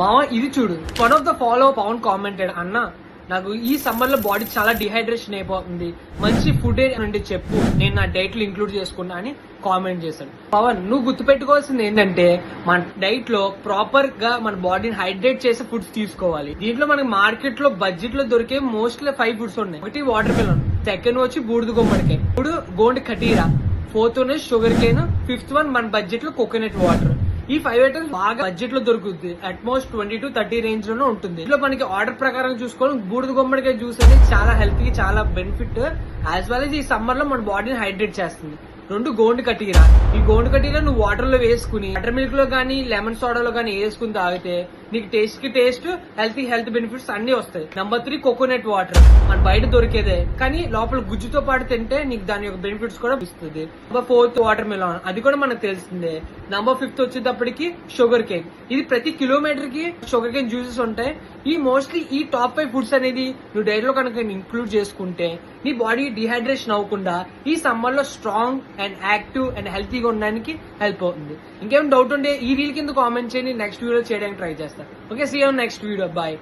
మామ ఇది చూడు, one of the follow Pavan commented, అన్న నాకు ఈ సమ్మర్ లో బాడీ చాలా డిహైడ్రేషన్ అయిపోతుంది, మంచి ఫుడ్ నుండి చెప్పు, నేను నా డైట్ లో ఇంక్లూడ్ చేసుకున్నా అని కామెంట్ చేశాడు. పవన్, నువ్వు గుర్తుపెట్టుకోవాల్సింది ఏంటంటే మన డైట్ లో ప్రాపర్ గా మన బాడీని హైడ్రేట్ చేసే ఫుడ్స్ తీసుకోవాలి. దీంట్లో మనకి మార్కెట్ లో బడ్జెట్ లో దొరికే మోస్ట్లీ 5 ఫుడ్స్ ఉన్నాయి. ఒకటి వాటర్ మిలన్, సెకండ్ వచ్చి బూడిద గుమ్మడికాయ, ఇప్పుడు గోండి కటీరా, fourth one sugarcane, fifth one మన బడ్జెట్ లో కోకోనట్ వాటర్. ఈ 5 ఐటమ్స్ బాగా బడ్జెట్ లో దొరుకుతుంది. అట్మోస్ట్ 20 to 30 రేంజ్ లోనే ఉంటుంది. ఇంట్లో మనకి ఆర్డర్ ప్రకారం చూసుకోవాలి, బూడిద గుమ్మడికాయ జ్యూస్ అనేది చాలా హెల్త్ కి చాలా బెనిఫిట్, యాజ్ వెల్ as ఈ సమ్మర్ లో మన బాడీని హైడ్రేట్ చేస్తుంది. 2 గోండు కటీరా, ఈ గోండు కటీరా నువ్వు వాటర్ లో వేసుకుని బటర్ మిల్క్ లో గానీ లెమన్ సోడాలో గానీ వేసుకుని తాగితే నీకు టేస్ట్ కి టేస్ట్, హెల్త్ బెనిఫిట్స్ అన్ని వస్తాయి. నెంబర్ 3 కోకోనట్ వాటర్, మన బయట దొరికేదే కానీ లోపల గుజ్జుతో పాటు తింటే నీకు దాని యొక్క బెనిఫిట్స్ కూడా ఇస్తుంది. నెంబర్ 4 వాటర్ మిలాన్, అది కూడా మనకు తెలిసిందే. నెంబర్ 5 వచ్చేటప్పటికి షుగర్ కేన్, ఇది ప్రతి కిలోమీటర్ కి షుగర్ కేన్ జ్యూసెస్ ఉంటాయి. ఈ మోస్ట్లీ ఈ టాప్ 5 ఫుడ్స్ అనేది నువ్వు డైట్ లో కనుక ఇంక్లూడ్ చేసుకుంటే నీ బాడీ డిహైడ్రేషన్ అవ్వకుండా ఈ సమ్మర్ లో స్ట్రాంగ్ అండ్ యాక్టివ్ అండ్ హెల్తీగా ఉండడానికి హెల్ప్ అవుతుంది. ఇంకేం డౌట్ ఉంటే ఈ రీల్ కింద కామెంట్ చేయండి, నెక్స్ట్ వీడియో చేయడానికి ట్రై చేస్తాను. Okay, see you next video, bye.